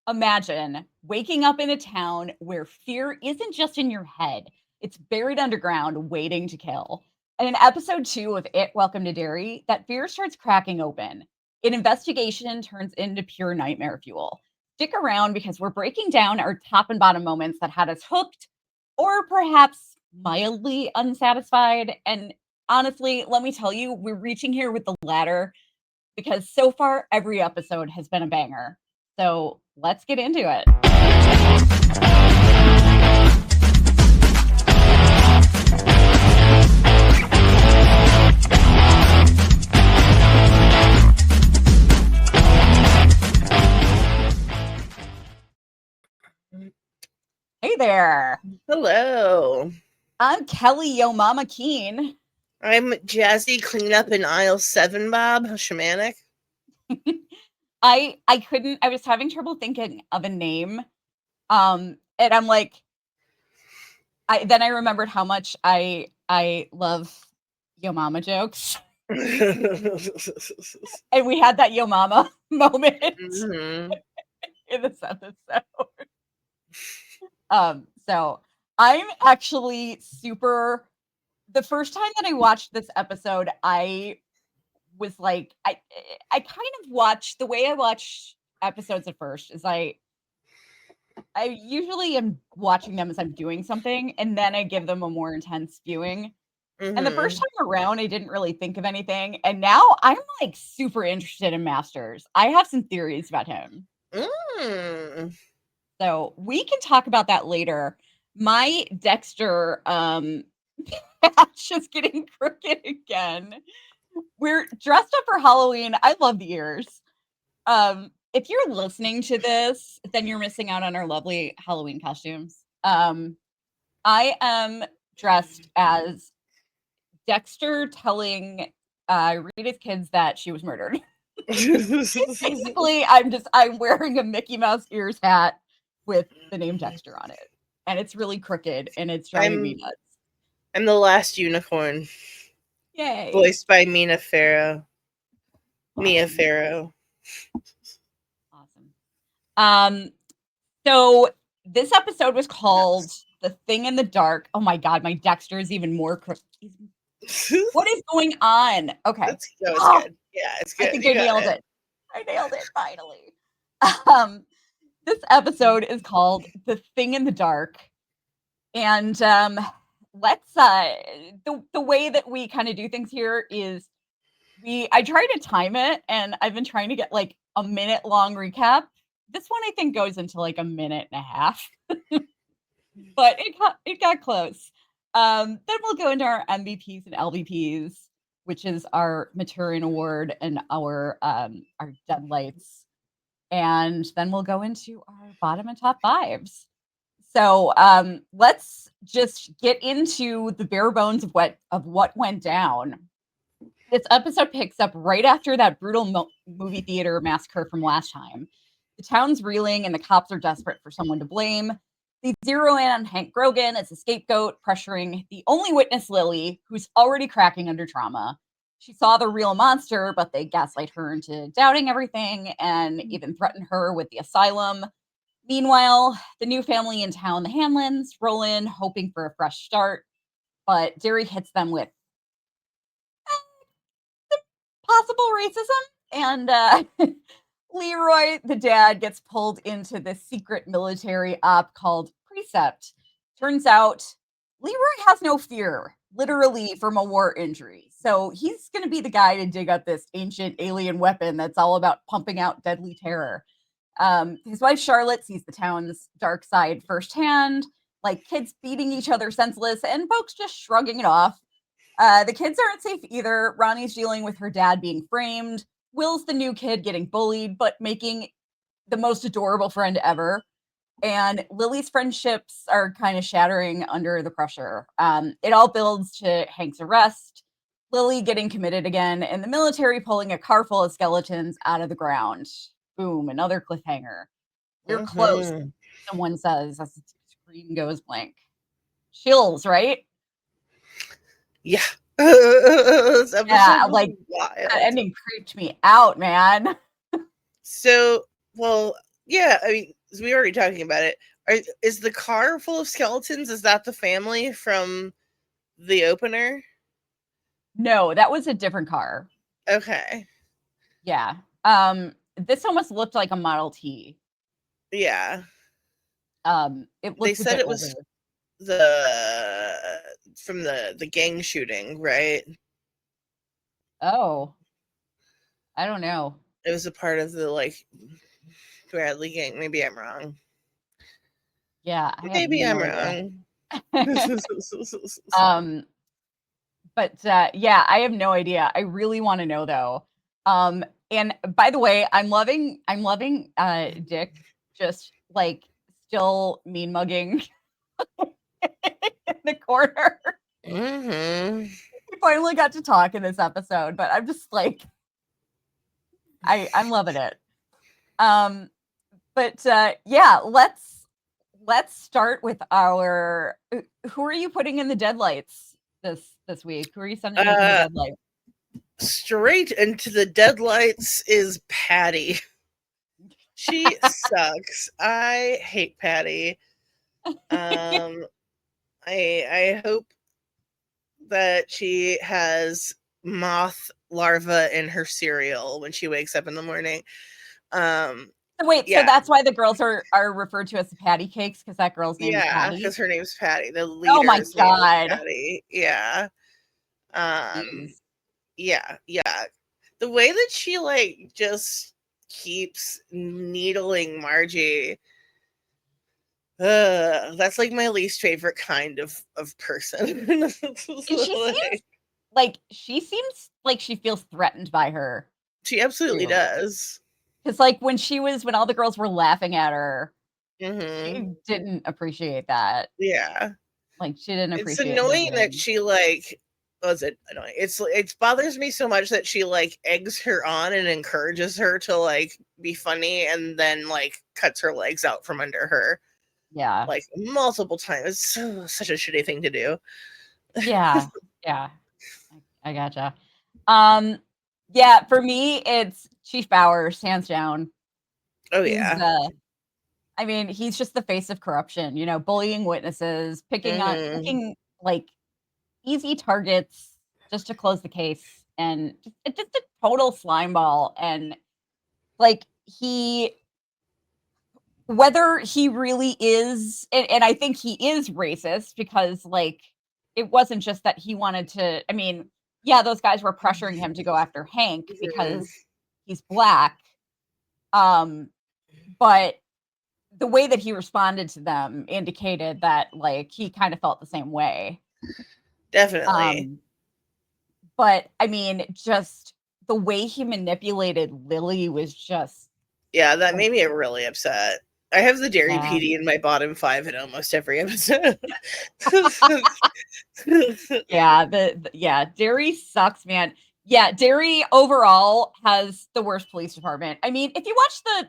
Imagine waking up in a town where fear isn't just in your head, it's buried underground, waiting to kill. And in episode 2 of It Welcome to Derry, that fear starts cracking open. An investigation turns into pure nightmare fuel. Stick around because we're breaking down our top and bottom moments that had us hooked or perhaps mildly unsatisfied. And honestly, let me tell you, we're reaching here with the latter because so far every episode has been a banger. So let's get into it. Hey there. Hello. I'm Kelly Yo Mama Keen. I'm Jazzy cleaning up in aisle 7, Bob. Shamanic. I was having trouble thinking of a name. And I'm like, I remembered how much I love Yo Mama jokes. And we had that Yo Mama moment in this episode. So I'm actually super. The first time that I watched this episode, I was like, I kind of watch the way I watch episodes at first is I usually am watching them as I'm doing something, and then I give them a more intense viewing. And the first time around, I didn't really think of anything, and now I'm like super interested in Masters. I have some theories about him. So we can talk about that later. My Dexter patch is getting crooked again. We're dressed up for Halloween. I love the ears. If you're listening to this, then you're missing out on our lovely Halloween costumes. I am dressed as Dexter telling Rita's kids that she was murdered. Basically, I'm wearing a Mickey Mouse ears hat with the name Dexter on it. And it's really crooked and it's driving me nuts. I'm the last unicorn. Yay. Voiced by Mia Farrow. Mia Farrow. Awesome. So this episode was called The Thing in the Dark. Oh my god, my Dexter is even more crooked. What is going on? Okay. It's good. Yeah, it's good. I think I nailed it. I nailed it finally. This episode is called The Thing in the Dark. And let's the way that we kind of do things here is I try to time it, and I've been trying to get like a minute long recap. This one I think goes into like a minute and a half. But it got close. Then we'll go into our MVPs and LVPs, which is our Maturin Award and our Deadlights. And then we'll go into our bottom and top fives. So let's just get into the bare bones of what went down. This episode picks up right after that brutal movie theater massacre from last time. The town's reeling and the cops are desperate for someone to blame. They zero in on Hank Grogan as a scapegoat, pressuring the only witness, Lily, who's already cracking under trauma. She saw the real monster, but they gaslight her into doubting everything and even threaten her with the asylum. Meanwhile, the new family in town, the Hanlons, roll in, hoping for a fresh start, but Derry hits them with possible racism, and Leroy, the dad, gets pulled into this secret military op called Precept. Turns out Leroy has no fear, literally, from a war injury. So he's going to be the guy to dig up this ancient alien weapon that's all about pumping out deadly terror. His wife Charlotte sees the town's dark side firsthand, like kids beating each other senseless and folks just shrugging it off. The kids aren't safe either. Ronnie's dealing with her dad being framed. Will's the new kid getting bullied, but making the most adorable friend ever. And Lily's friendships are kind of shattering under the pressure. It all builds to Hank's arrest, Lily getting committed again, and the military pulling a car full of skeletons out of the ground. Boom, another cliffhanger. We're close, someone says as the screen goes blank. Chills, right? Yeah. Yeah, like that ending creeped me out, man. So, well, Yeah, I mean, we already talking about it. Is the car full of skeletons? Is that the family from the opener? No, that was a different car. Okay. Yeah. This almost looked like a Model T. Yeah. It They looked a said bit it older. was the from the gang shooting, right? Oh, I don't know. It was a part of the like Bradley gang. Maybe I'm wrong. Yeah, I have Maybe I'm no idea. wrong. Um, but yeah, I have no idea. I really want to know though. And by the way, I'm loving Dick just like still mean mugging in the corner. hmm We finally got to talk in this episode, but I'm just like I'm loving it. Um, but yeah, let's start with our who are you putting in the deadlights this week? Who are you sending into the Uh, deadlight? straight into the deadlights is Patty. She sucks. I hate Patty. Um, I hope that she has moth larva in her cereal when she wakes up in the morning. Um, So wait, so yeah, that's why the girls are referred to as the patty cakes because that girl's name is yeah, Patty? because her name's Patty. The Oh my leader's name is god. Patty. Yeah. Um, Jeez. yeah. The way that she like just keeps needling Margie, that's like my least favorite kind of person. And Like, she seems like she feels threatened by her she absolutely too. does. Because like when all the girls were laughing at her, hmm she didn't appreciate that. Yeah. Like she didn't It's appreciate her annoying that being she like was it annoying? It bothers me so much that she like eggs her on and encourages her to like be funny and then like cuts her legs out from under her yeah. like multiple times. It's such a shitty thing to do. Yeah. Yeah. I gotcha. Um, yeah, for me, it's Chief Bowers, hands down. Oh He's, yeah. I mean, he's just the face of corruption, bullying witnesses, hmm picking like easy targets just to close the case, and just a total slime ball. And like whether he really is, and I think he is racist because like it wasn't just that he wanted to. I mean, yeah, those guys were pressuring him to go after Hank because he's black. Um, but the way that he responded to them indicated that like he kind of felt the same way. Definitely. Um, but I mean, just the way he manipulated Lily was just Yeah, that like, made me really upset. I have the Derry yeah. PD in my bottom five in almost every episode. Yeah, yeah, Derry sucks, man. Yeah, Derry overall has the worst police department. I mean, if you watch the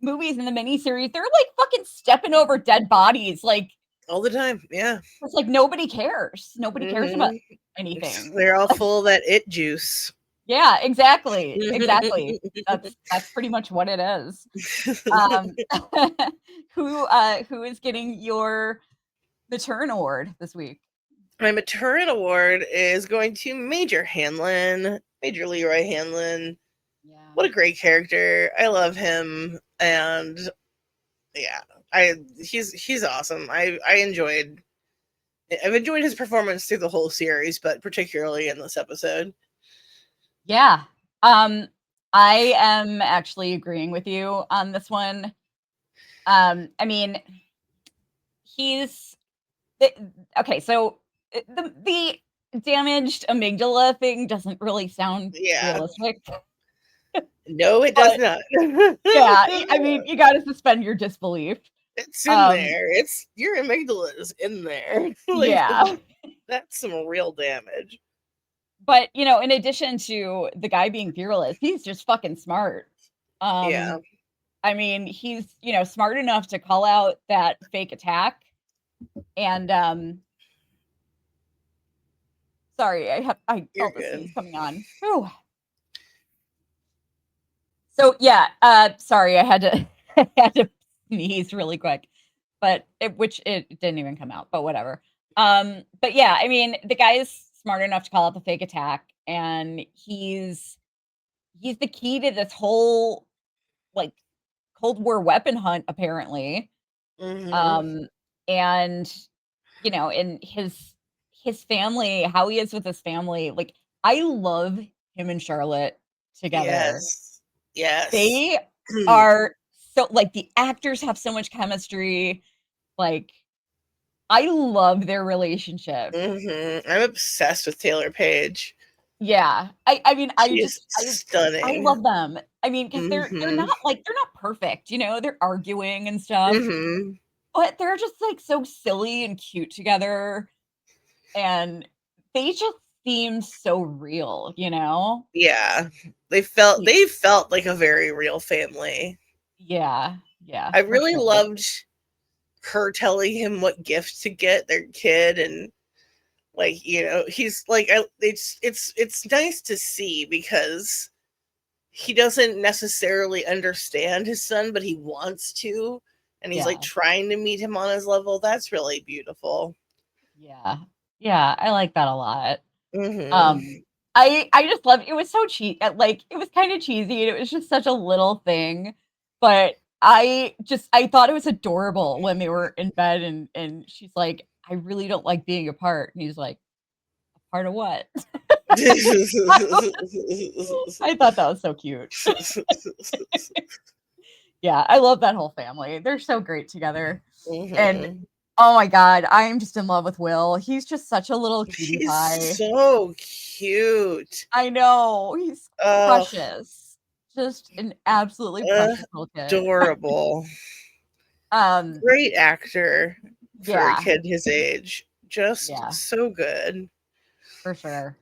movies and the miniseries, they're like fucking stepping over dead bodies. Like All the time. Yeah. it's like nobody cares. Nobody cares about hmm anything. They're all full of that it juice. Yeah, exactly. Exactly. That's pretty much what it is. Um who is getting your Maturin award this week? My Maturin award is going to Major Hanlon, Major Leroy Hanlon. Yeah. What a great character! I love him, and yeah, he's awesome. I've enjoyed his performance through the whole series, but particularly in this episode. Yeah. Um, I am actually agreeing with you on this one. I mean, he's the, okay. So the damaged amygdala thing doesn't really sound Yeah, realistic, no, it does but not. yeah, I mean, you got to suspend your disbelief. It's in Um, there. It's your amygdala is in there. Like yeah, that's some real damage. but in addition to the guy being fearless, he's just fucking smart. Yeah, Um, I mean, he's, smart enough to call out that fake attack and sorry, I you're felt the good. sneeze coming on. Whew. So yeah, sorry, I had to I had to sneeze really quick, but which it didn't even come out, but whatever. But yeah, I mean, the guy is smart enough to call out the fake attack, and he's the key to this whole like Cold War weapon hunt, apparently. Mhm. Um, and and his family, how he is with his family, like I love him and Charlotte together. Yes. Yes. They are so like the actors have so much chemistry. Like I love their relationship. I'm obsessed with Taylor Page. Yeah. I mean, She is I stunning. love them. I mean, because Mhm. they're not perfect, they're arguing and stuff, Mhm. but they're just like so silly and cute together. And they just seem so real, you know? Yeah. Ye They felt like a very real family. Yeah, yeah, I for really sure. loved her telling him what gift to get their kid, and like, he's like, it's nice to see because he doesn't necessarily understand his son, but he wants to, and he's like Yeah, trying to meet him on his level. That's really beautiful. yeah. Yeah, I like that a lot. Mhm. Um, I just love it was so like, it was kinda cheesy, and it was just such a little thing, but I thought it was adorable when they were in bed and she's like, "I really don't like being apart," and he's like, "A part of what?" I thought that was so cute. Yeah, I love that whole family. They're so great together. And Mhm. oh my god, I am just in love with Will. He's just such a little cutie He's pie. so cute. I know, he's Oh, precious. Just an absolutely precious little kid. adorable. Um, Great actor for a yeah, kid his age. Just yeah, so good. for sure.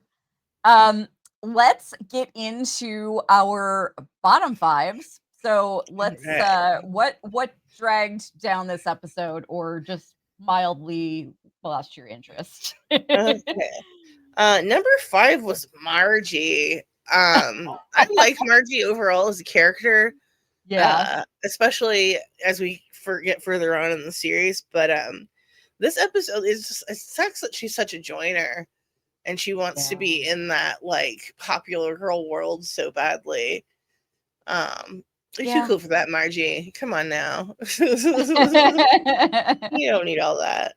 Um, let's get into our bottom fives. So let's Right. what dragged down this episode or just mildly lost your interest? Okay. Number 5 was Margie. I like Margie overall as a character, Yeah, especially as we get further on in the series. But this episode is just, it sucks that she's such a joiner and she wants to yeah. be in that like popular girl world so badly. Um, you're too Yeah. cool for that, Margie. Come on now. You don't need all that.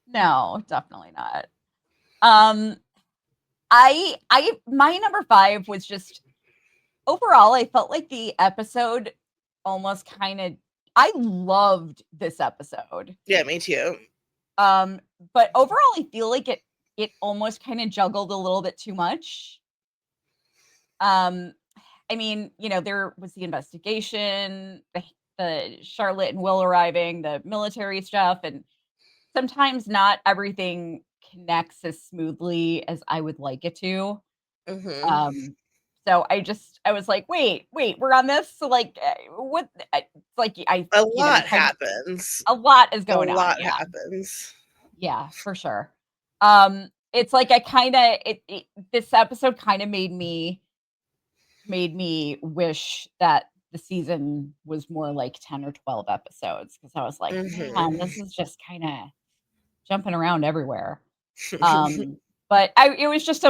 No, definitely not. Um, I my number 5 was just overall, I felt like the episode almost kinda I loved this episode. Yeah, me too. Um, but overall, I feel like it almost kinda juggled a little bit too much. Um, I mean, there was the investigation, the Charlotte and Will arriving, the military stuff, and sometimes not everything connects as smoothly as I would like it to. Hmm. Um, so I was like, "Wait, we're on this?" So, like, what it's like A you lot kind of happens. a lot is A going on. lot Yeah. happens. Yeah, for sure. It's like this episode kinda made me wish that the season was more like 10 or 12 episodes because I was like, "Man, Hmm. this is just kinda jumping around everywhere." But I it was just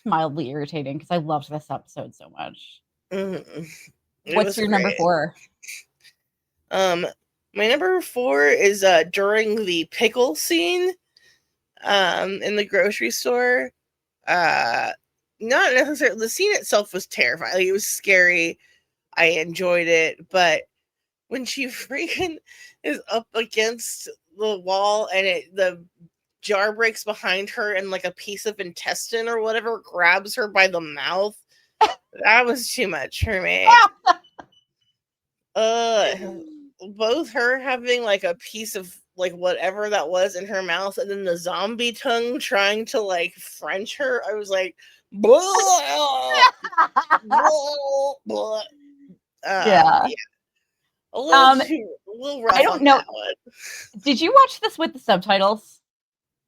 mildly irritating because I loved this episode so much. Hmm. It What's was your number great. 4? Um, my number 4 is during the pickle scene in the grocery store. Uh, not necessarily, the scene itself was terrifying. Like, it was scary. I enjoyed it, but when she freaking is up against the wall and the jar breaks behind her and like a piece of intestine or whatever grabs her by the mouth, that was too much for me. Uh, both her having like a piece of like whatever that was in her mouth and then the zombie tongue trying to like French her, I was like, blah, blah, blah. Yeah. Yeah, Um, a little I rough don't on know. that one. Did you watch this with the subtitles?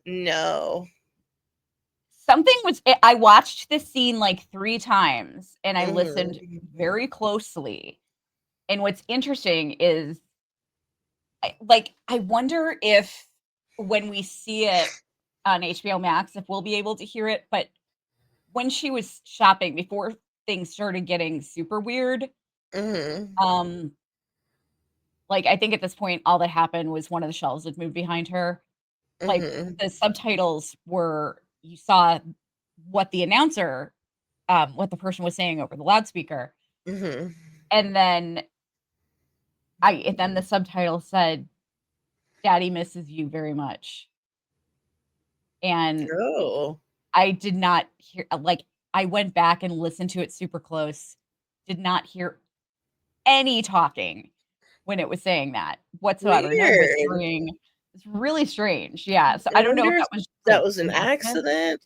No. I watched this scene like 3 times and I listened Mhm. very closely. And what's interesting is, I wonder if when we see it on HBO Max, if we'll be able to hear it. But when she was shopping before things started getting super weird, Mhm. um, I think at this point, all that happened was one of the shelves had moved behind her. Like, Mhm. the subtitles were, you saw what the announcer, what the person was saying over the loudspeaker, Mhm. and then the subtitle said, "Daddy misses you very much." And Oh. I did not hear, I went back and listened to it super close, did not hear any talking when it was saying that whatsoever, no Weird. whispering. It's really strange, yeah, so I I don't know wonder if if that was, that was an an accident. accident?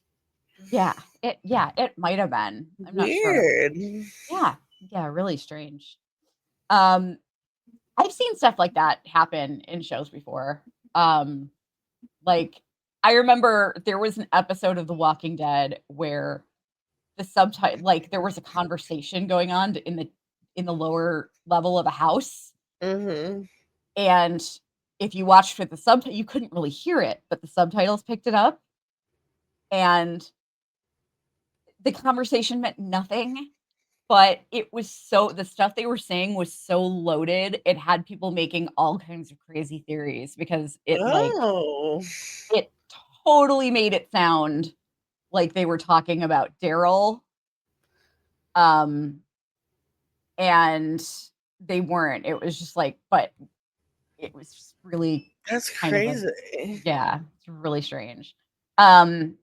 Yeah, it might have been, I'm not sure. Weird. Yeah, yeah, really strange. Um, I've seen stuff like that happen in shows before. Um, like, I remember there was an episode of The Walking Dead where the subtitle, there was a conversation going on in the lower level of a house, Mhm. and if you watched with the subtitle, you couldn't really hear it, but the subtitles picked it up, and the conversation meant nothing, but the stuff they were saying was so loaded, it had people making all kinds of crazy theories because Oh. it totally made it sound like they were talking about Daryl, um, and they weren't. It was just but it was just really That's kind of crazy. yeah, it's really strange. Um,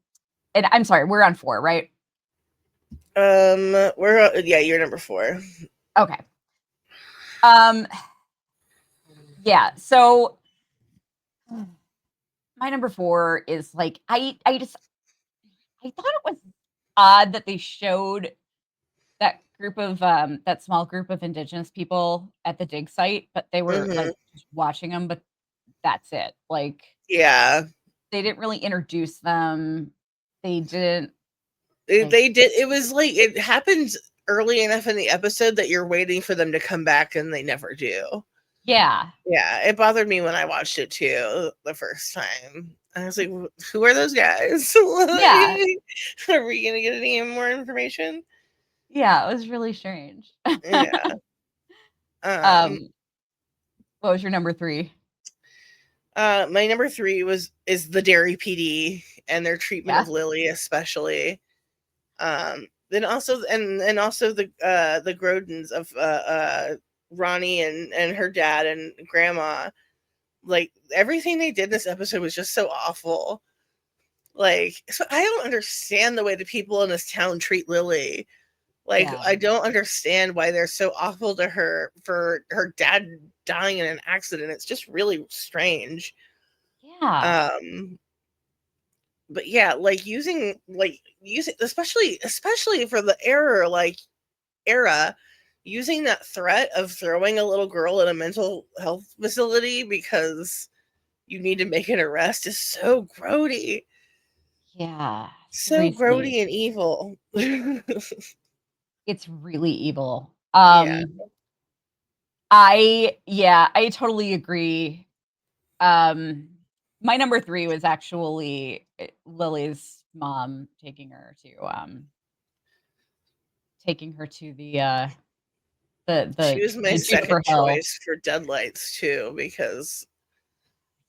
and I'm sorry, we're on 4, right? Yeah, you're number 4. Okay. Um, yeah, so my number 4 is I thought it was odd that they showed that small group of indigenous people at the dig site, but they were, Mhm. just watching them, but that's it. Yeah. They didn't really introduce them. They didn't, like They did, it was like it happens early enough in the episode that you're waiting for them to come back and they never do. yeah. Yeah, it bothered me when I watched it too the first time. I was like, "Who are those guys? Yeah. Are we gonna get any more information?" Yeah, it was really strange. Yeah. Um. Um, what was your number 3? My number 3 is the Derry PD and their treatment Yeah? of Lily, especially. Then also and also the Grodens of Ronnie and her dad and grandma. Like everything they did in this episode was just so awful. Like, so I don't understand the way the people in this town treat Lily. Like, Yeah. I don't understand why they're so awful to her for her dad dying in an accident. It's just really strange. Yeah. Um, but yeah, using especially for the era, using that threat of throwing a little girl in a mental health facility because you need to make an arrest is so grody. Yeah. So Seriously. grody and evil. It's really evil. Yeah. I totally agree. Um, my number 3 was actually, Lily's mom taking her to the She the was my the second Juniper Hill. choice for Deadlights too, because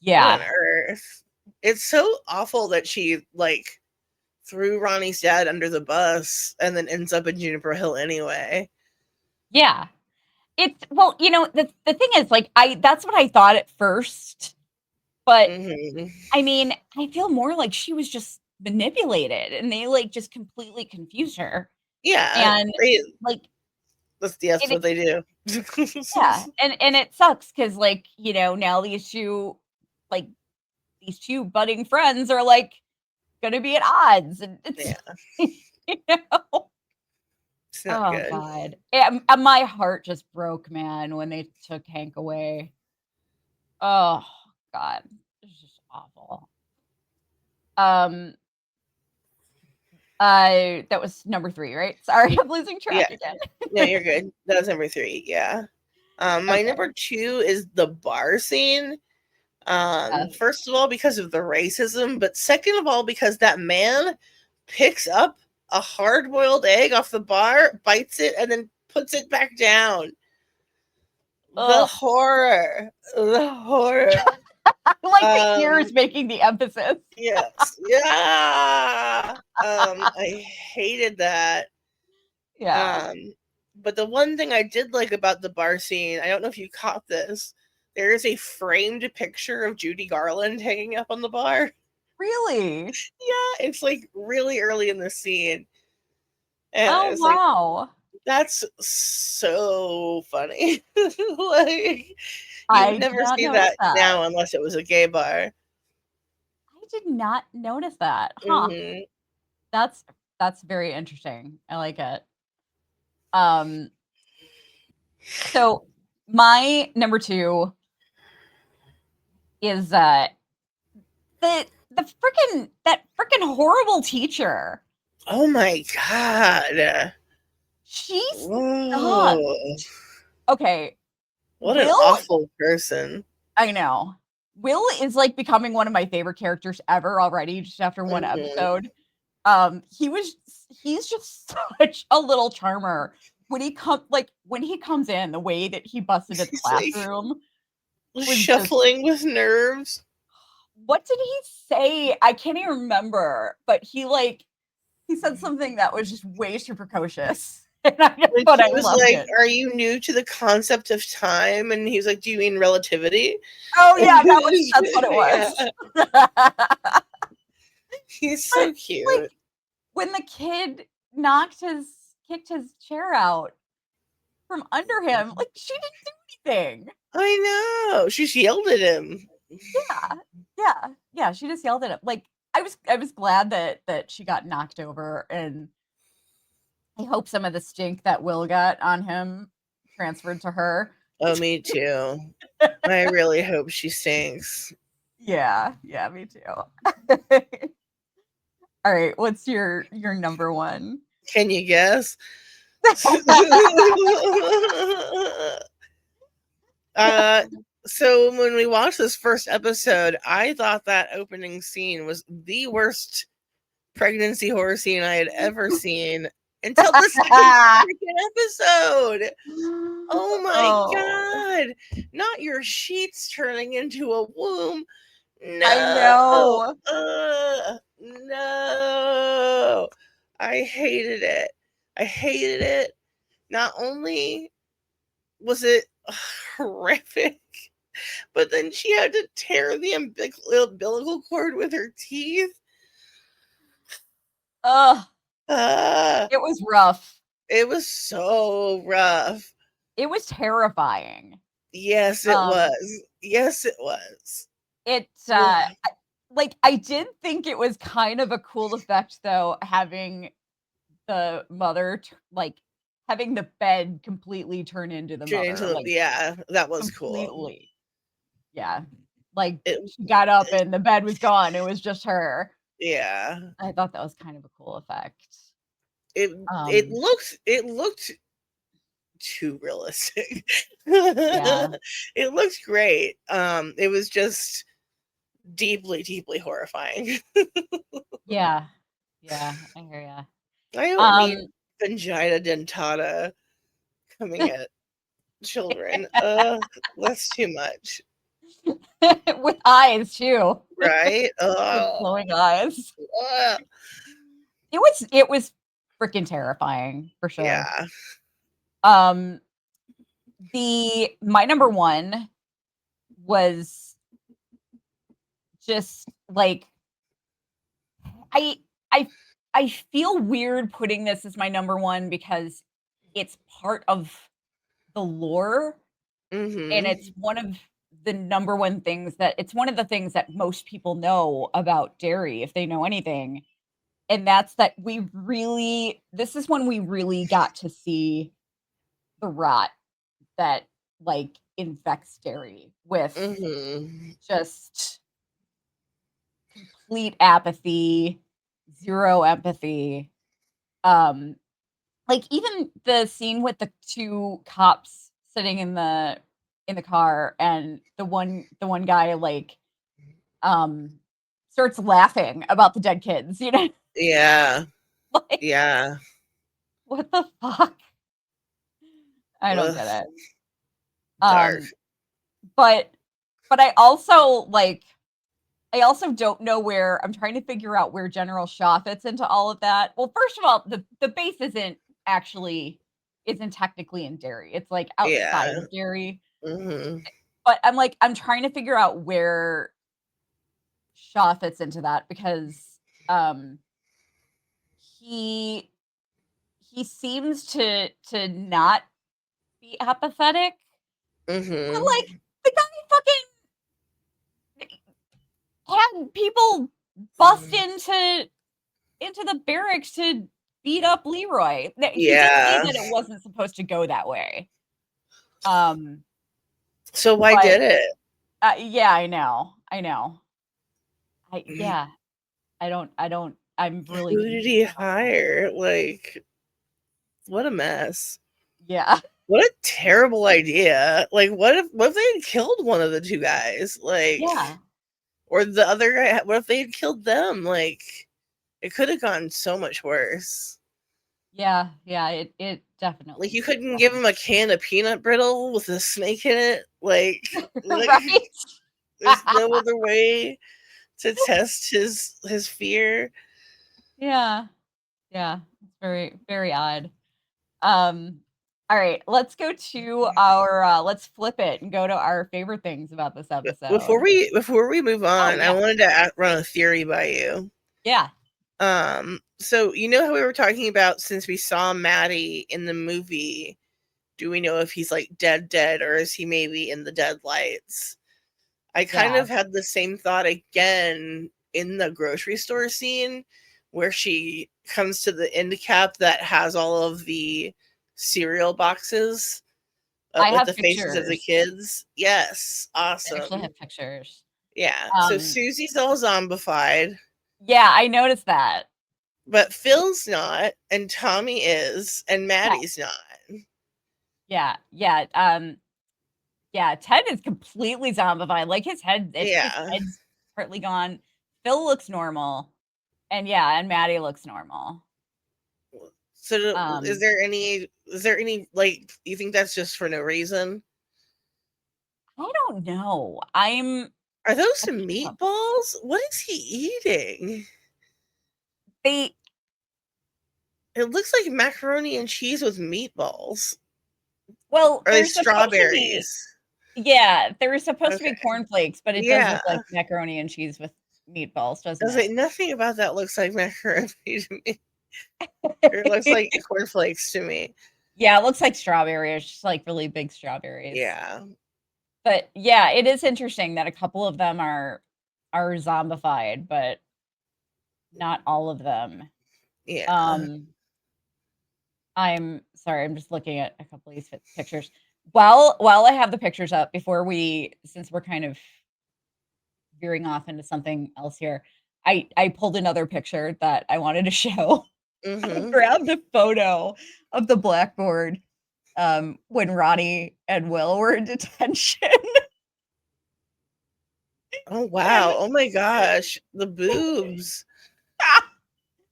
what on Yeah. earth? It's so awful that she threw Ronnie's dad under the bus and then ends up in Juniper Hill anyway. Yeah. It's well, the thing is, I that's what I thought at first, but, Hmm. I mean, I feel more like she was just manipulated, and they, just completely confused her, Yeah, and, like, that's it what they do. yeah, and it sucks because now like, these 2 budding friends are, gonna be at odds, and it's Yeah, you know? it's not Oh good. god. My heart just broke, man, when they took Hank away. Oh god. It's just awful. Um, that was number 3, right? Sorry, I'm losing Yeah, track again. no, you're good. That was number 3. Yeah. My number 2 is the bar scene. First of all, because of the racism, but second of all, because that man picks up a hard-boiled egg off the bar, bites it, and then puts it back down. The horror. The horror. Like the ears making the emphasis. Yes. Yeah. I hated that. Yeah. But the one thing I did like about the bar scene, I don't know if you caught this, there is a framed picture of Judy Garland hanging up on the bar. Really? Yeah, it's like really early in the scene. And Oh, it's like, wow. that's so funny. Like, you I would did never not see notice that that. now unless it was a gay bar. I did not notice that. Huh. Hmm. That's very interesting. I like it. Um, so my number 2 is, that frickin' horrible teacher. Oh my god. She sucks. Whoa. Okay, What an Will awful person. I know. Will is, like, becoming one of my favorite characters ever already just after one Hmm. episode. He's just such a little charmer. When he comes in, the way that he busts into the He's like classroom was just shuffling with nerves. what did he say? I can't even remember, but he said something that was just way too precocious. Like, But I he was loved like, it. "Are you new to the concept of time?" And he's like, "Do you mean relativity?" Oh yeah, that's what it Yeah, was. he's But, so like, cute. when the kid kicked his chair out from under him, like, she didn't do anything. I know. She just yelled at him. Yeah. Yeah. Yeah, she just yelled at him. Like, I was glad that she got knocked over, and I hope some of the stink that Will got on him transferred to her. Oh, me too. I really hope she stinks. Yeah. Yeah, me too. Alright, what's your number 1? Can you guess? uh, so when we watched this first episode, I thought that opening scene was the worst pregnancy horror scene I had ever seen until the second freaking episode. Oh my Oh, god! Not your sheets turning into a womb. I No. know. No. I hated it. I hated it. Not only was it horrific, but then she had to tear the umbilical cord with her teeth. Ugh, Uh, it was rough. it was so rough. It was terrifying. Yes, it Um, was. Yes, it was. it, Ugh. I did think it was kind of a cool effect, though, having the mother having the bed completely turn into the Turn into mother, like, yeah, that was cool. completely. Yeah. Like, It, she got up and the bed was gone, it was just her. yeah. I thought that was kind of a cool effect. It Um, it looked too realistic. yeah. It looked great. It was just deeply, deeply horrifying. Yeah. Yeah, I hear ya. I don't need Um, vagina dentata coming at children. That's too much, with eyes too, right? with glowing eyes. Ugh. It was freaking terrifying for sure. Yeah. Um, my number 1 was just, like, I I I feel weird putting this as my number 1 because it's part of the lore, and Mm-hmm. it's one of the things that most people know about Derry, if they know anything, and that's that this is when we really got to see the rot that, like, infects Derry with Mm-hmm. just complete apathy, 0 empathy. Um, like, even the scene with the 2 cops sitting in the car, and the one guy like um starts laughing about the dead kids, you know? Yeah. Like, Yeah. what the fuck? I don't Ugh, get it. dark. Um, but I also don't know where I'm trying to figure out where General Shaw fits into all of that. Well, first of all, the base isn't technically in Derry. It's like outside Yeah. of Derry. Mhm. But I'm trying to figure out where Shaw fits into that because um he he seems to not be apathetic, but like Mhm. the guy fucking had people bust into the barracks to beat up Leroy. He did say Yeah. that it wasn't supposed to go that way. Um, So why but did it? yeah, I know. I know. Yeah, I don't I'm really Who did he confused about that. hire? Like, what a mess. Yeah. What a terrible idea. Like, what if they had killed one of the two guys? Like, Yeah. or the other guy, what if they had killed them? Like, it could have gone so much worse. Yeah, yeah, it Like, you definitely couldn't give him definitely a can of peanut brittle with a snake in it. Like right? there's no other way to test his fear. Yeah. Yeah. It's very, very odd. Um, all right, let's go to our let's flip it and go to our favorite things about this But before episode. we move Oh, on, I yeah. wanted to run a theory by you. Yeah. So you know how we were talking about, since we saw Maddie in the movie, do we know if he's like dead, or is he maybe in the Deadlights? I kind Yeah. of had the same thought again in the grocery store scene where she comes to the end cap that has all of the cereal boxes I with have the faces of the pictures. kids. Yes, I actually awesome. have pictures. Yeah, so Um, Susie's all zombified, yeah, I noticed that. but Phil's not, and Tommy is, and Yeah. Maddie's not. Yeah. Yeah. Yeah, Ted is completely zombified. Like his Yeah. head's partly gone. Phil looks normal. And yeah, and Maddie looks normal. So Um, is there any, like, you think that's just for no reason? I don't know. I'm Are those I some think meatballs? What is he eating? they It looks like macaroni and cheese with meatballs. well, Are they there's supposed to be strawberries? yeah, there's supposed to be Okay. cornflakes, but it does Yeah. look like macaroni and cheese with meatballs, I doesn't was it? like, nothing about that looks like macaroni to me. Or it looks like cornflakes to me. Yeah, it looks like strawberries, just like really big strawberries. Yeah. But yeah, it is interesting that a couple of them are zombified, but not all of them. Yeah. Um, I'm sorry, I'm just looking at a couple of these pictures. While I have the pictures up, before we since we're kind of veering off into something else here, I pulled another picture that I wanted to show. I Mm-hmm. grabbed a photo of the blackboard, when Ronnie and Will were in detention, Oh and wow. Oh my gosh. The boobs.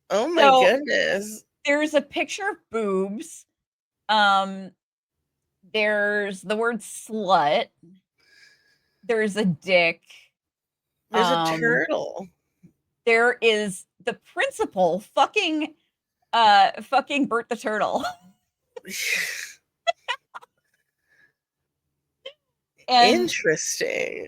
Oh my so goodness. there's a picture of boobs, um, there's the word slut, there's a dick, There's a um, turtle. there is the principal fucking Bert the Turtle, and Interesting.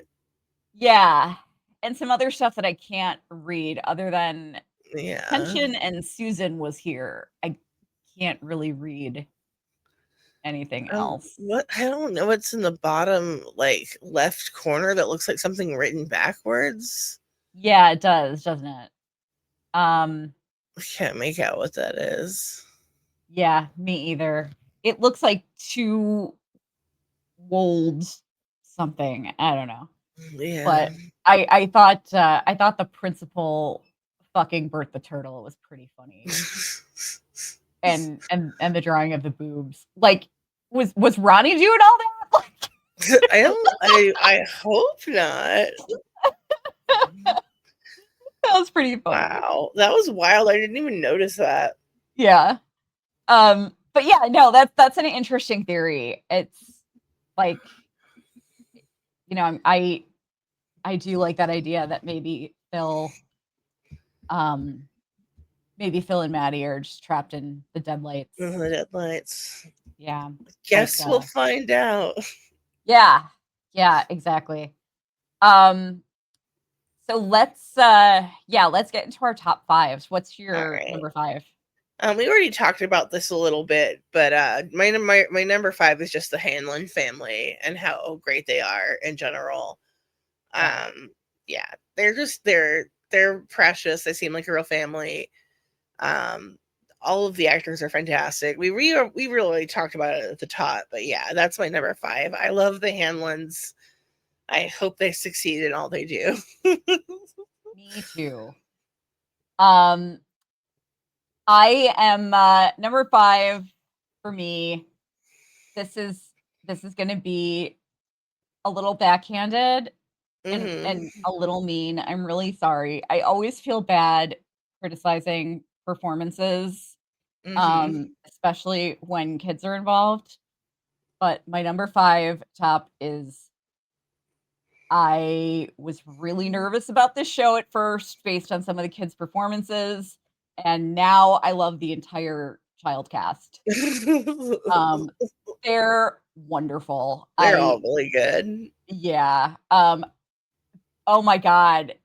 yeah, and some other stuff that I can't read other than Yeah. Tension and Susan was here. I can't really read anything else. What, I don't know what's in the bottom, like, left corner that looks like something written backwards. Yeah, it does, doesn't it? Um, I can't make out what that is. yeah, me either. It looks like 2 wolves something, I don't know. Yeah. But I thought the principal fucking Bert the Turtle was pretty funny. And the drawing of the boobs. Like, Was Ronnie doing all that? I hope not. That was pretty funny. Wow, that was wild. I didn't even notice that. Yeah. But yeah, no, that's an interesting theory. It's like, I do like that idea that um, maybe Phil and Maddie are just trapped in the Deadlights. The Deadlights. Yeah. Guess we'll find out. Yeah. Yeah, exactly. So let's get into our top fives. What's your Right. number 5? We already talked about this a little bit, but my number 5 is just the Hanlon family and how great they are in general. Yeah, they're precious. They seem like a real family. All of the actors are fantastic. We really talked about it at the top, but yeah, that's my number 5. I love the Hanlons. I hope they succeed in all they do. Me too. I am number 5 for me. This is going to be a little backhanded and a little mean. I'm really sorry. I always feel bad criticizing performances, especially when kids are involved. But my number 5 top is I was really nervous about this show at first based on some of the kids' performances, and now I love the entire child cast. They're wonderful. They're all really good. Yeah. Oh my god.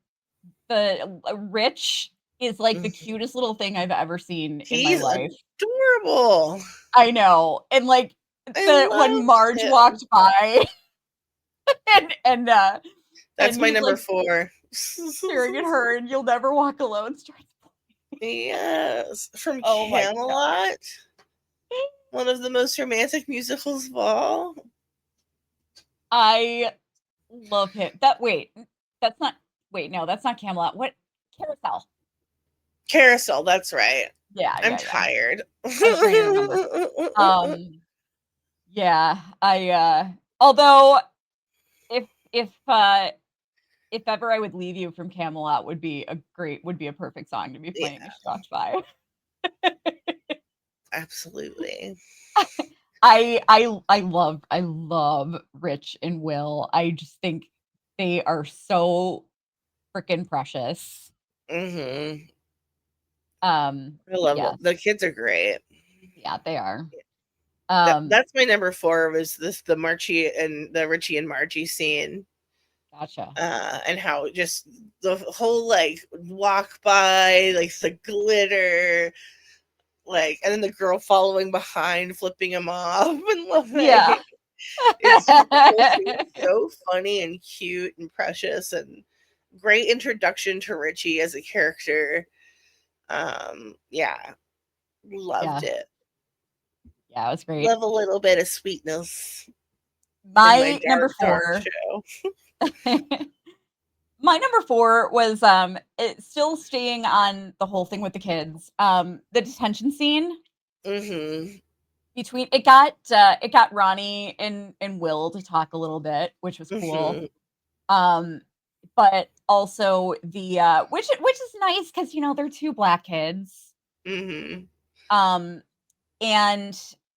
The Rich is like the cutest little thing I've ever seen in my life. Adorable. I know. And like when Marge walked by and that's my number like, 4. Staring at her and You'll Never Walk Alone starts playing. Yes, from Camelot. One of the most romantic musicals of all. I love him. That's not Camelot. What? Carousel. Carousel, that's right. Yeah, I'm tired. I'm trying to remember. Yeah, although if ever I Would Leave You from Camelot would be a perfect song to be playing as she walks by. Absolutely. I love Rich and Will. I just think they are so freaking precious. I love them. The kids are great. Yeah, they are. That's my number 4 was the Richie and Margie scene. Gotcha. And how just the whole like walk by, like the glitter, like, and then the girl following behind, flipping him off, and like, it's so funny and cute and precious, and great introduction to Richie as a character. Yeah, loved it. Yeah, it was great. Love a little bit of sweetness. My number 4 show. My number 4 was it's still staying on the whole thing with the kids. The detention scene. Between it got Ronnie and Will to talk a little bit, which was cool. But also the which is nice because they're 2 Black kids. And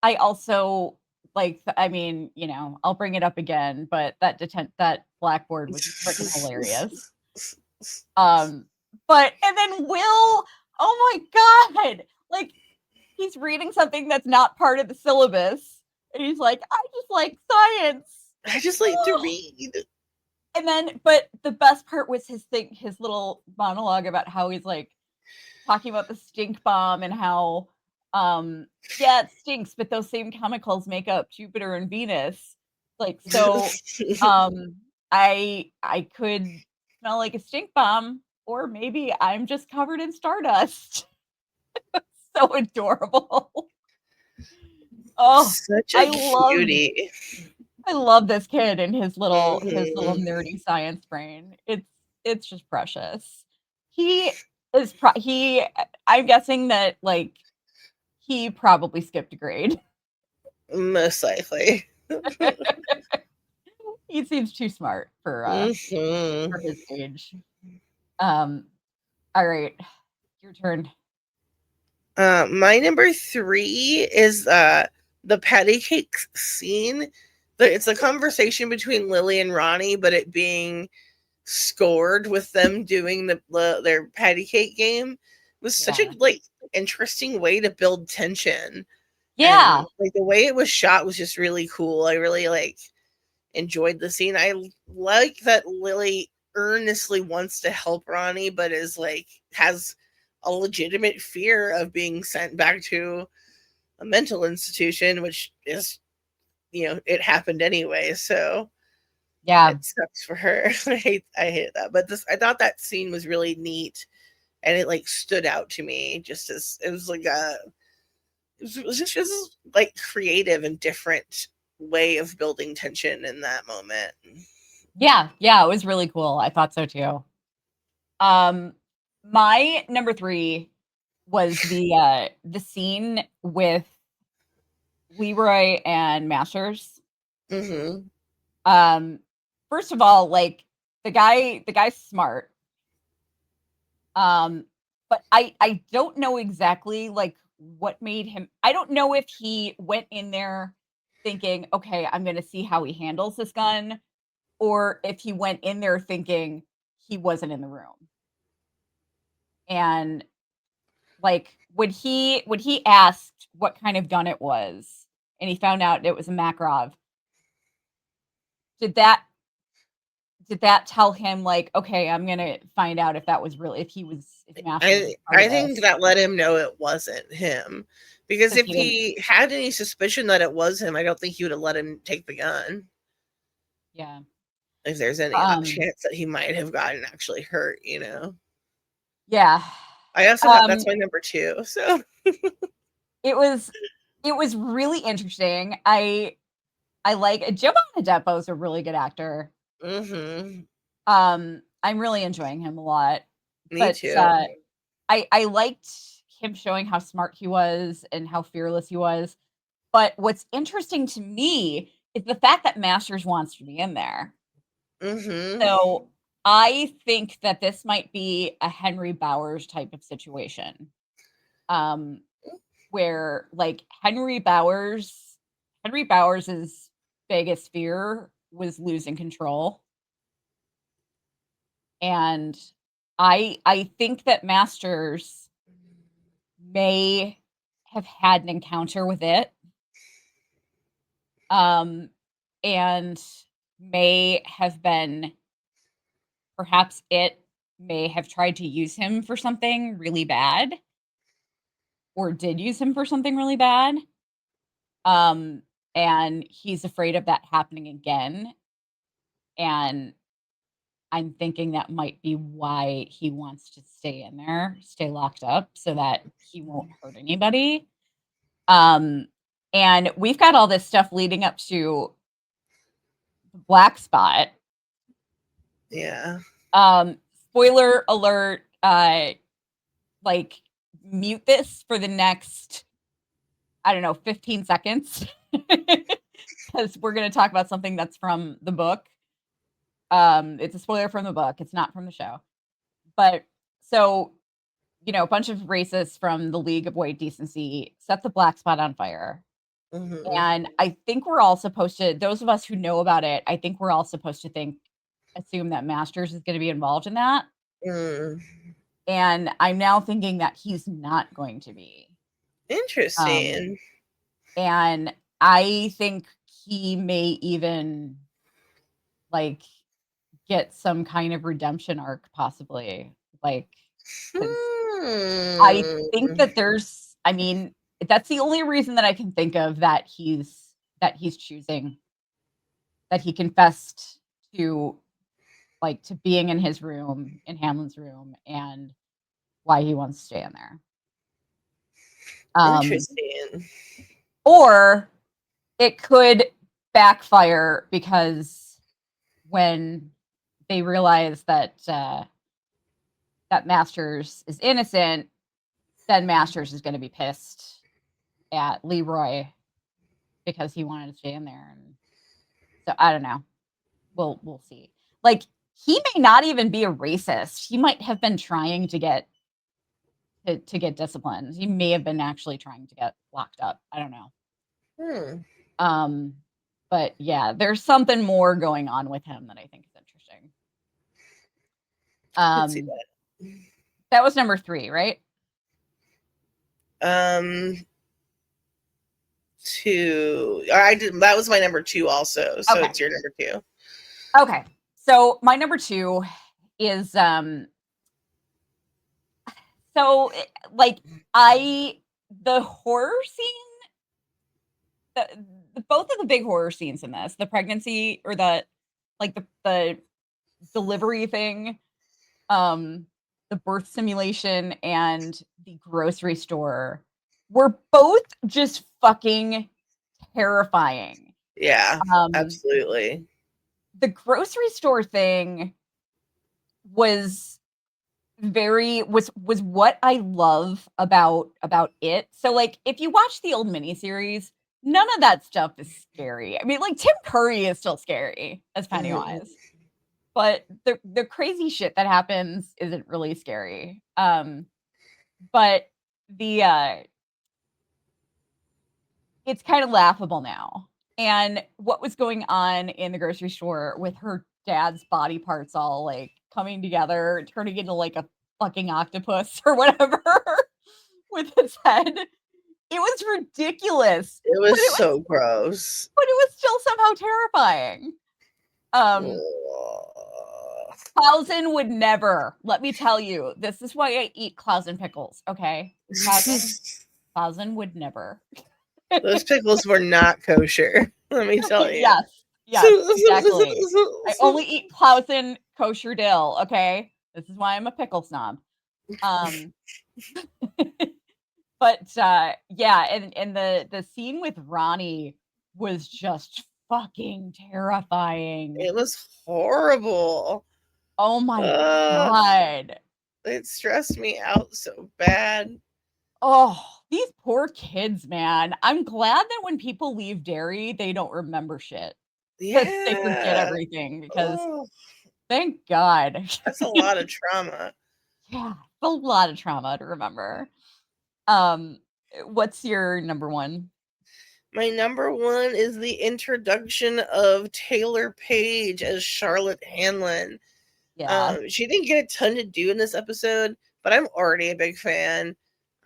I also I'll bring it up again, but that blackboard was freaking hilarious. But and then Will, oh my god, like he's reading something that's not part of the syllabus, and he's like, "I just like science. I just like to read." And then, but the best part was his little monologue about how he's like talking about the stink bomb and how, yeah, it stinks, but those same chemicals make up Jupiter and Venus. Like, so, I could smell like a stink bomb, or maybe I'm just covered in stardust. So adorable. Oh, such a cutie. I love this kid and his little nerdy science brain. It's just precious. He is I'm guessing that like he probably skipped a grade. Most likely. He seems too smart Hmm. for his age. Um, all right, your turn. My number 3 is the patty cake scene. It's a conversation between Lily and Ronnie, but it being scored with them doing their patty cake game was such a Yeah. interesting way to build tension, Yeah. and like the way it was shot was just really cool. I really enjoyed the scene. I like that Lily earnestly wants to help Ronnie, but is has a legitimate fear of being sent back to a mental institution, which is, it happened anyway. So Yeah. it sucks for her. I hate that. But I thought that scene was really neat, and it stood out to me just as it was just like creative and different way of building tension in that moment. Yeah. Yeah. It was really cool. I thought so too. Um, my number 3 was the scene with Leroy and Masters. Hmm. Um, first of all, like the guy's smart. Um, but I don't know exactly like what made him. I don't know if he went in there thinking, okay, I'm going to see how he handles this gun, or if he went in there thinking he wasn't in the room. And like when he asked what kind of gun it was, and he found out it was a Makarov, did that did that tell him like, okay, I'm gonna find out if that was really if Masters was part of I think this that let him know it wasn't him. Because because if he didn't. he had any suspicion that it was him, I don't think he would have let him take the gun. Yeah. If there's any Um. chance that he might have gotten actually hurt. Yeah. I also have that's Um. my number 2. So It was it was really interesting. I like Jim Depo's a really good actor. mhm. I'm really enjoying him a lot, Me but too. I liked him showing how smart he was and how fearless he was. But what's interesting to me is the fact that Masters wants to be in there. Mhm. So I think that this might be a Henry Bowers type of situation. Um, where like Henry Bowers's biggest fear was losing control. And I think that Masters may have had an encounter with it, um, and may have been perhaps it may have tried to use him for something really bad, or did use him for something really bad. Um, and he's afraid of that happening again. And I'm thinking that might be why he wants to stay in there, stay locked up so that he won't hurt anybody. Um, and we've got all this stuff leading up to the black spot. Yeah. Spoiler alert, like mute this for the next, I don't know, 15 seconds. Because we're going to talk about something that's from the book. It's a spoiler from the book. It's not from the show. But so, a bunch of racists from the League of White Decency set the black spot on fire. Mhm. And I think we're all supposed to, those of us who know about it, I think we're all supposed to assume that Masters is going to be involved in that. Mm. And I'm now thinking that he's not going to be. Um, Interesting. and I think he may even like get some kind of redemption arc, possibly. Like, because I think Hmm. that I mean, that's the only reason that I can think of that he's choosing, that he confessed to to being in his room, in Hamlin's room, and why he wants to stay in there. Um, Interesting. or it could backfire because when they realize that Masters is innocent, then Masters is going to be pissed at Leroy because he wanted to stay in there, and so I don't know. We'll see. Like, he may not even be a racist. He might have been trying to get disciplined. He may have been actually trying to get locked up. I don't know. Hmm. But yeah, there's something more going on with him that I think is interesting. Let's see that. That was number 3, right? 2. I did. That was my number 2 also. So Okay. it's your number 2. Okay. So my number 2 is so like the horror scene, both of the big horror scenes in this, the pregnancy or the delivery thing, the birth simulation and the grocery store were both just fucking terrifying. Yeah, Um, absolutely. the grocery store thing was was what I love about it. So, like, if you watch the old miniseries, none of that stuff is scary. I mean, like, Tim Curry is still scary as Pennywise, but the crazy shit that happens isn't really scary. But the it's kind of laughable now. And what was going on in the grocery store with her dad's body parts all like coming together, turning into like a fucking octopus or whatever with his head. It was ridiculous. It But was it was so gross. still somehow terrifying. Um Clausen would never. Let me tell you, this is why I eat Clausen pickles, okay? Clausen would never. Those pickles were not kosher. Let me tell you. Yes, exactly. I only eat Clausen kosher dill, okay? This is why I'm a pickle snob. Um, but, yeah, and the scene with Ronnie was just fucking terrifying. It was horrible. Oh my Uh, god. it stressed me out so bad. Oh, these poor kids, man. I'm glad that when people leave Derry, they don't remember shit. That they forget Yeah. everything because Oh, thank God. that's a lot of trauma. Yeah, a lot of trauma to remember. Um, what's your number 1? My number 1 is the introduction of Taylor Page as Charlotte Hanlon. Yeah, She didn't get a ton to do in this episode, but I'm already a big fan.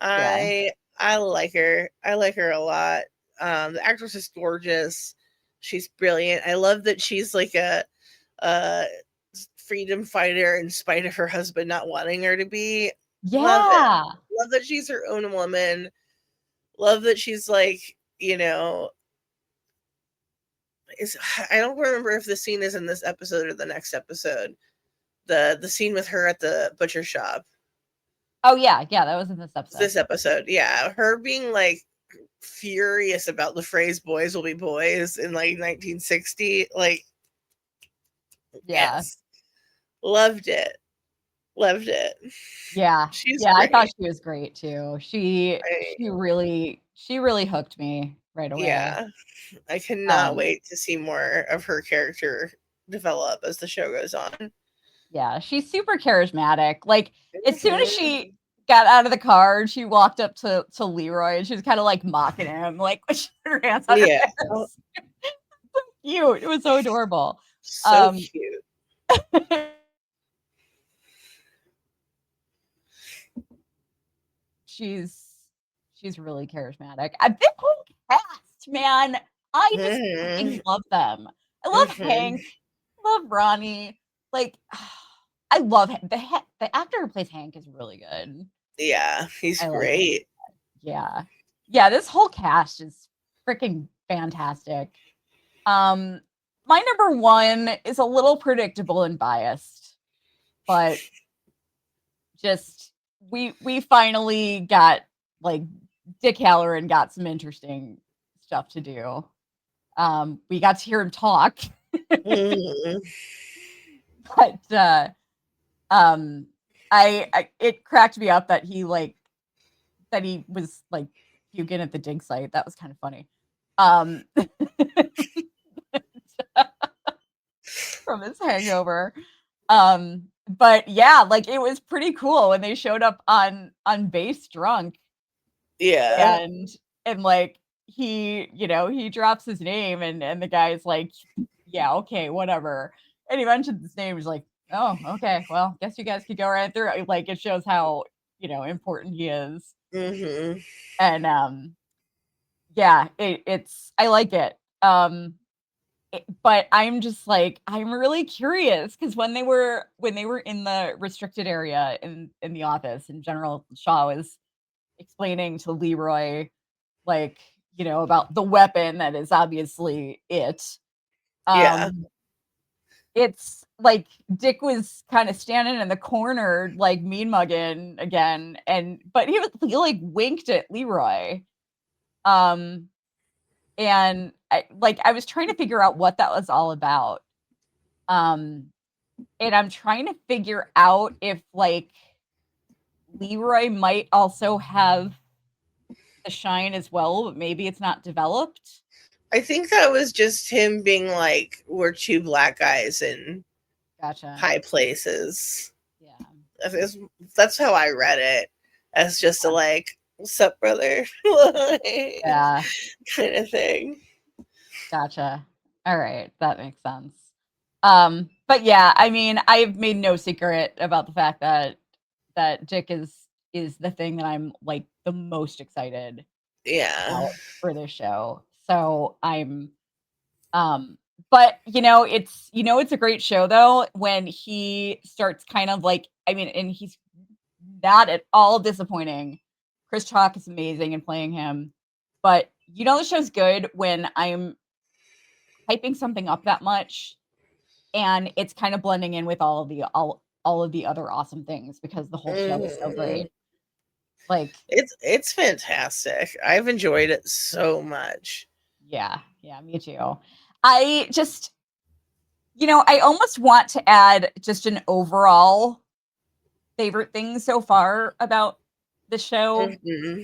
yeah. I like her. I like her a lot. The actress is gorgeous. She's brilliant. I love that she's like a freedom fighter in spite of her husband not wanting her to be. Love it. Yeah. Love that she's her own woman. Love that she's like, you know, is I don't remember if the scene is in this episode or the next episode. The scene with her at the butcher shop. Oh, yeah, yeah, that was in this episode. This episode, yeah, her being like furious about the phrase "boys will be boys" in like 1960, like Yeah. yes, loved it, loved it. Yeah. She's Yeah, I thought great. she was great too. I, She really hooked me right away. yeah, I cannot Um, wait to see more of her character develop as the show goes on. yeah, she's super charismatic. Like, as soon as Mhm. she got out of the car and she walked up to Leroy and she was kinda, like, mocking him, like, she put her hands on her Yeah, oh, hips. Cute. It was so adorable. so Um, cute. she's she's really charismatic. This whole cast, man, I just Hmm. fucking love them. I love Hmm. Hank, love Ronnie, like, I love him. The actor who plays Hank is really good. Yeah, he's I like him. great. Yeah. Yeah, this whole cast is freaking fantastic. Um, my number 1 is a little predictable and biased, but just we finally got, like, Dick Halloran got some interesting stuff to do. We got to hear him talk, Mhm. but, um, I it cracked me up that he, like that he was, like, puking at the dig site. That was kinda funny. um, from his hangover. But yeah, like it was pretty cool when they showed up on base drunk Yeah. and like he drops his name and the guy's like, yeah, okay, whatever. And he mentions his name, he's like, oh, okay, well, guess you guys could go right through. Like it shows how, important he is. Hmm. And yeah, it's I like it. But I'm just like, I'm really curious because when they were in the restricted area in the office, and General Shaw was explaining to Leroy, like, about the weapon that is obviously it. Yeah. Um, it's like Dick was kind of standing in the corner, like mean mugging again, but he like winked at Leroy. Um, and I was trying to figure out what that was all about. Um, and I'm trying to figure out if like Leroy might also have the shine as well, but maybe it's not developed. I think that was just him being like, we're two black guys in Gotcha. high places. Yeah. That's that's how I read it. As just a like, what's up, brother? Yeah. Kind of thing. Gotcha. All right. That makes sense. But yeah, I mean, I've made no secret about the fact that Dick is the thing that I'm like the most excited Yeah. about for this show. So um but it's a great show though when he starts kind of like, I mean, and he's not at all disappointing. Chris Chalk is amazing in playing him. But the show's good when I'm hyping something up that much and it's kind of blending in with all of the other awesome things because the whole show is so Mhm. great. Like, It's fantastic. I've enjoyed it so much. yeah, yeah, me too. I just, I almost want to add just an overall favorite thing so far about the show, Hmm.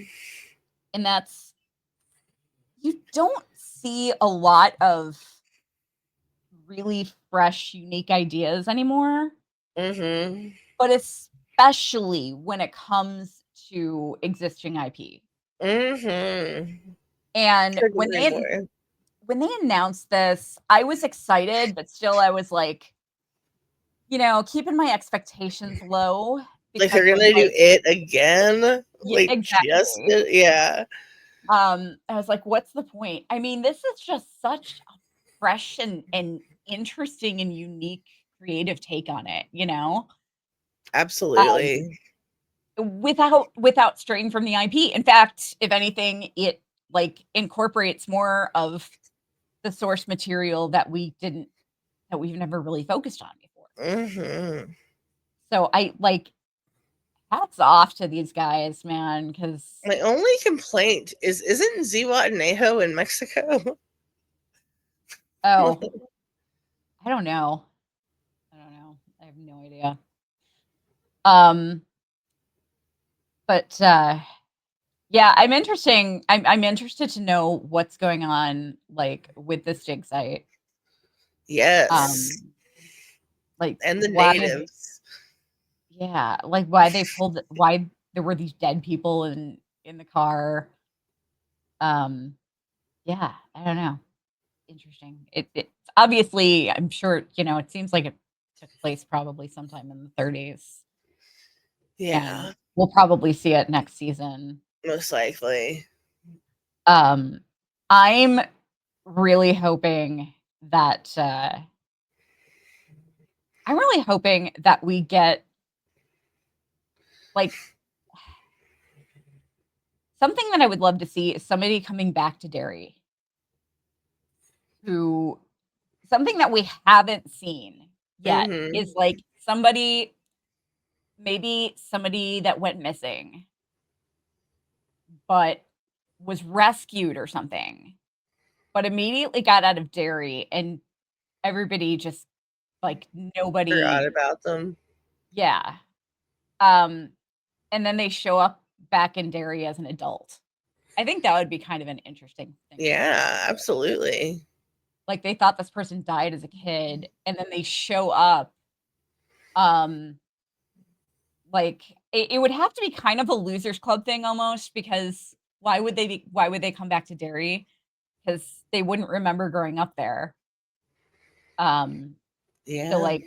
and that's you don't see a lot of really fresh, unique ideas anymore, Hmm. but especially when it comes to existing IP. Hmm. And Couldn't agree more. when they announced this, I was excited, but still I was like, keeping my expectations low Like because they're of gonna do like, it again. yeah, Like just exactly. yeah. I was like, what's the point? I mean, this is just such a fresh and interesting and unique creative take on it. Um, Absolutely. without straying from the IP. In fact, if anything, it like incorporates more of the source material that we've never really focused on before. Hmm. So I like hats off to these guys, man, because My only complaint is isn't Zihuatanejo in Mexico? oh, I don't know. I don't know. I have no idea. Um, but yeah, I'm interested to know what's going on like with this dig site. Yes. Um, like And the why natives. yeah, like why there were these dead people in the car. Um, yeah, I don't know. Interesting. It's obviously, I'm sure, it seems like it took place probably sometime in the 30s, and Yeah, we'll probably see it next season. most likely. Um, I'm really hoping that I'm really hoping that we get like something that I would love to see is somebody coming back to Derry who something that we haven't seen yet Hmm. is like somebody, maybe somebody that went missing but was rescued or something, but immediately got out of Derry and everybody just like Forgot nobody, about them. yeah. Um, and then they show up back in Derry as an adult. I think that would be kind of an interesting thing to look Yeah, into. absolutely. Like, they thought this person died as a kid, and then they show up, um, like, it would have to be kind of a losers club thing almost, because why would they come back to Derry? Because they wouldn't remember growing up there. Um, so, Yeah. like,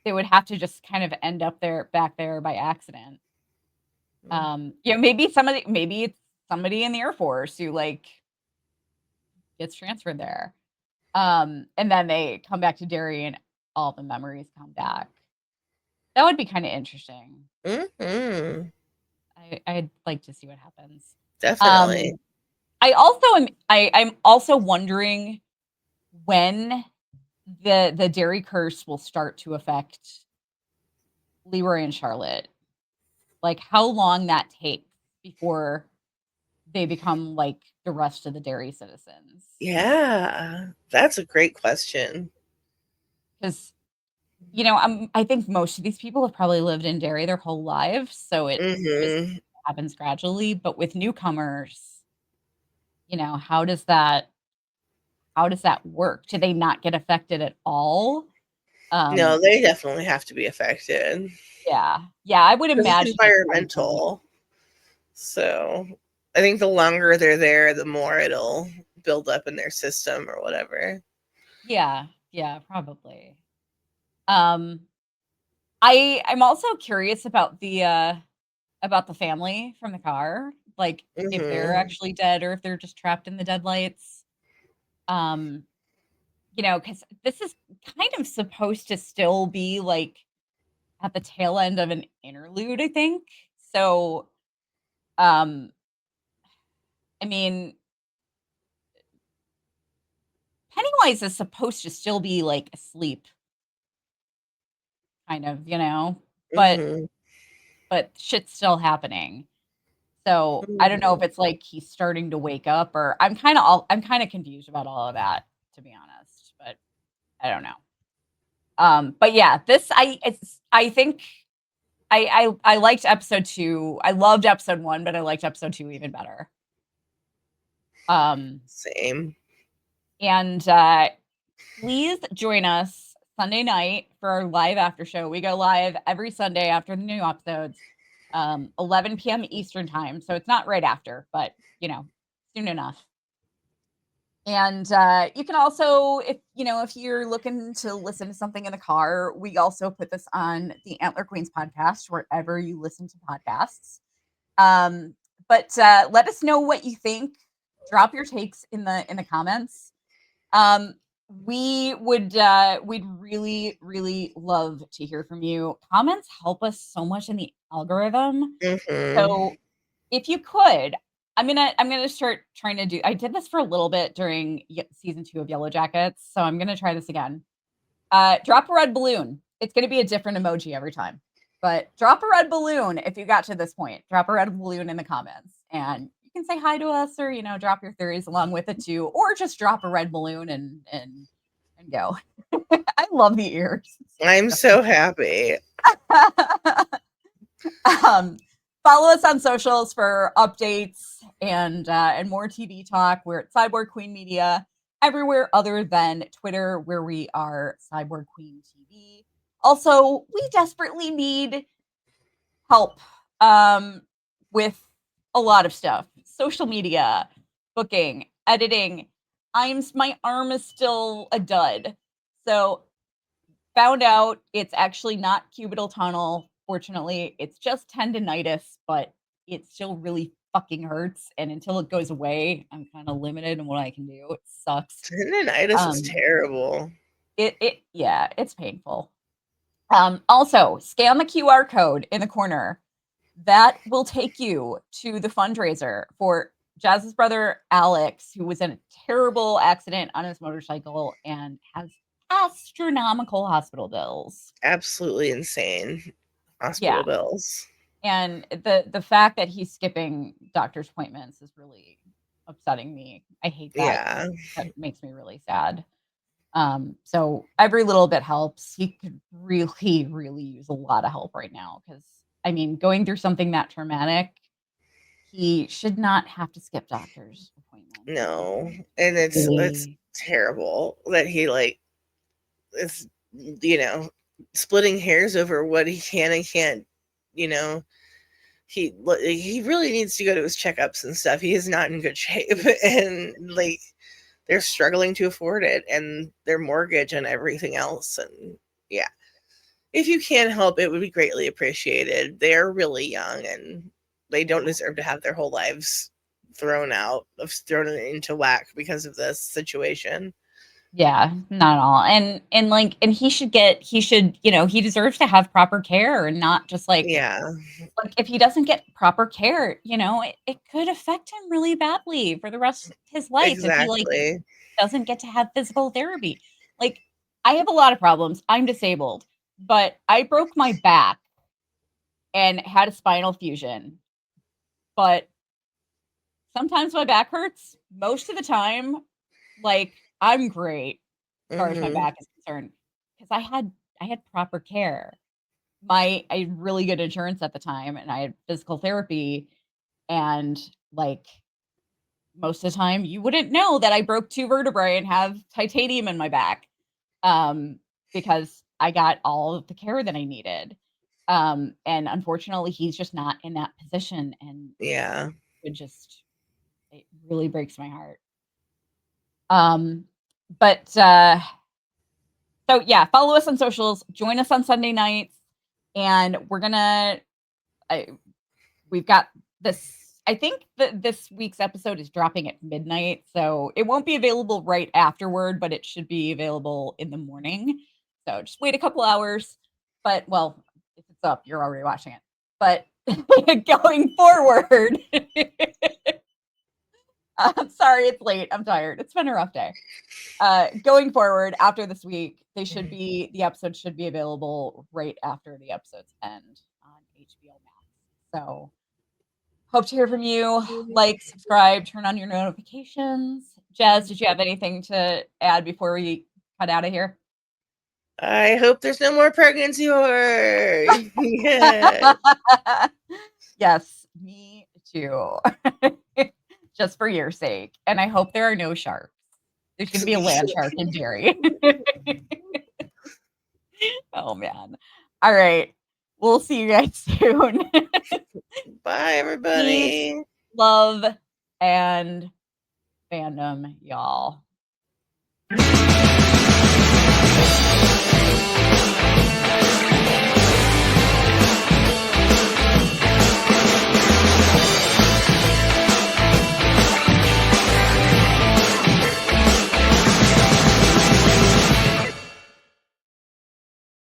they would have to just kind of end up back there by accident. Maybe it's somebody in the Air Force who, like, gets transferred there. And then they come back to Derry and all the memories come back. That would be kinda interesting. Hmm. I'd like to see what happens. Definitely. Um, I'm also wondering when the dairy curse will start to affect Leroy and Charlotte. Like, how long that takes before they become like the rest of the dairy citizens. Yeah, that's a great question. Because, I think most of these people have probably lived in dairy their whole lives, so it just Hmm. happens gradually. But with newcomers, how does that work? Do they not get affected at all? No, Um, they definitely have to be affected yeah. Yeah, I would because it's imagine it's probably. environmental. So I think the longer they're there, the more it'll build up in their system or whatever. Yeah, yeah, probably. Um, I'm also curious about the family from the car, like, if they're Hmm. actually dead or if they're just trapped in the deadlights. Um, because this is kind of supposed to still be, like, at the tail end of an interlude, I think. So, um, I mean, Pennywise is supposed to still be, like, asleep, kind of, but Hmm. shit's still happening. So, I don't know if Hmm. it's like he's starting to wake up, or I'm kinda confused about all of that, to be honest, but I don't know. But yeah, I think I liked episode 2. I loved episode 1, but I liked episode 2 even better. Um, Same. and please join us Sunday night for our live after show. We go live every Sunday after the new episodes, 11 p.m. Eastern time. So it's not right after, but soon enough. And you can also, if you're looking to listen to something in the car, we also put this on the Antler Queens podcast wherever you listen to podcasts. Um, but let us know what you think. Drop your takes in the comments. Um, we'd really, really love to hear from you. Comments help us so much in the algorithm. Hmm. So if you could, I'm gonna start trying to do. I did this for a little bit during season 2 of Yellow Jackets, so I'm gonna try this again. Drop a red balloon. It's gonna be a different emoji every time, but drop a red balloon if you got to this point. Drop a red balloon in the comments, and you can say hi to us, or drop your theories along with it too, or just drop a red balloon and go. I love the ears. I'm so happy. um, Follow us on socials for updates and more TV talk. We're at Cyborg Queen Media everywhere other than Twitter, where we are Cyborg Queen TV. Also, we desperately need help with a lot of stuff: social media, booking, editing. My arm is still a dud, so found out it's actually not cubital tunnel. Fortunately, it's just tendonitis, but it still really fucking hurts. And until it goes away, I'm kind of limited in what I can do. It sucks. Tendinitis is Um, terrible. yeah, it's painful. Also, scan the QR code in the corner. That will take you to the fundraiser for Jazz's brother Alex, who was in a terrible accident on his motorcycle and has astronomical hospital bills. Absolutely insane. Hospital Yeah, bills. and the fact that he's skipping doctor's appointments is really upsetting me. I hate that. Yeah. That makes me really sad. So every little bit helps. He could really, really use a lot of help right now because, going through something that traumatic he should not have to skip doctor's appointments. No, and it's Really. terrible that he like is, splitting hairs over what he can and can't. You know, he really needs to go to his checkups and stuff. He is not in good shape, and like they're struggling to afford it, and their mortgage and everything else. And yeah, if you can help, it would be greatly appreciated. They're really young, and they don't deserve to have their whole lives thrown into whack because of this situation. Yeah, not at all. And he should, he deserves to have proper care and not just Yeah, if he doesn't get proper care, it could affect him really badly for the rest of his life if he exactly. doesn't get to have physical therapy. Like, I have a lot of problems. I'm disabled, but I broke my back and had a spinal fusion. But sometimes my back hurts. Most of the time, I'm great as far as my Hmm. back is concerned because I had proper care. I had really good insurance at the time, and I had physical therapy, and, most of the time, you wouldn't know that I broke 2 vertebrae and have titanium in my back, um, because I got all of the care that I needed. And unfortunately, he's just not in that position, and Yeah. it really breaks my heart. Um, but, so yeah, follow us on socials, join us on Sunday nights, and I we've got this. I think that this week's episode is dropping at midnight, so it won't be available right afterward, but it should be available in the morning. So just wait a couple hours. But well, if it's up, you're already watching it. But going forward, I'm sorry it's late. I'm tired. It's been a rough day. Going forward after this week, the episode should be available right after the episodes end on HBO Max. So hope to hear from you. Like, subscribe, turn on your notifications. Jazz, did you have anything to add before we cut out of here? I hope there's no more pregnancy horror. Yeah. Yes, me too. Just for your sake. And I hope there are no sharks. There's going to be a land shark in Derry. Oh, man. All right. We'll see you guys soon. Bye, Peace, everybody. love, and fandom, y'all.